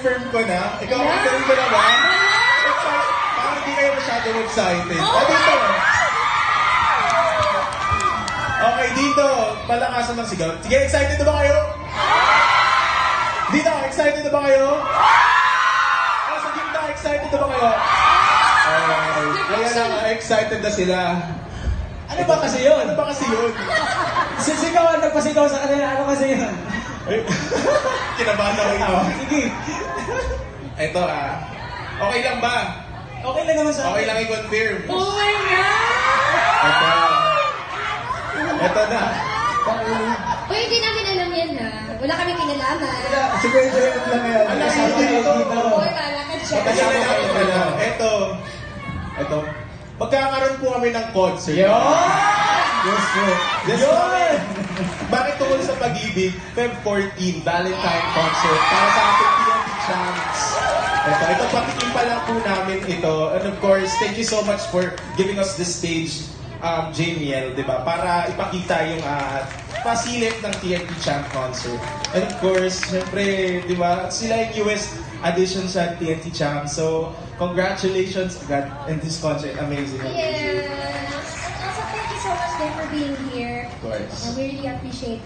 i-confirm ko na. Ikaw, confirm ko na ba? Parang hindi kayo masyadong excited. Dito. Okay, dito. Palakasan ng sigaw. Sige, excited na ba kayo? Dito, excited na ba kayo? Sa gitna, excited na ba kayo? Ayan na, excited na sila. Ano ba kasi yun? Ano ba kasi yun? Sisigawan, nagpasigaw sa kanila. Ano kasi yun? Kinabahan ako ito. Sige. Ito okay lang ba? Okay lang naman sa Okay lang i-confirm. Oh my God! Ito na. Uy, hindi namin alam yan ha. Wala kami kinalaman. Siguro lang yan. Ano Kasama yun? kayo dito. Uy, kala ka siya. Kasama kayo pala. Ito. Magkakaroon po kami ng concert. Yun! Yes po. Yes po. Bakit tungkol sa pag-ibig? Feb 14, Valentine concert para sa ating TNT Champs. Ito patikim pa lang po namin ito. And of course, thank you so much for giving us this stage, JML, di ba? Para ipakita yung pasilip ng TNT Champ concert. And of course, syempre, di ba, sila yung US addition sa TNT Champ. So, congratulations again in this concert. Amazing. Yes. And also, thank you so much then for being here. Of course. We really appreciate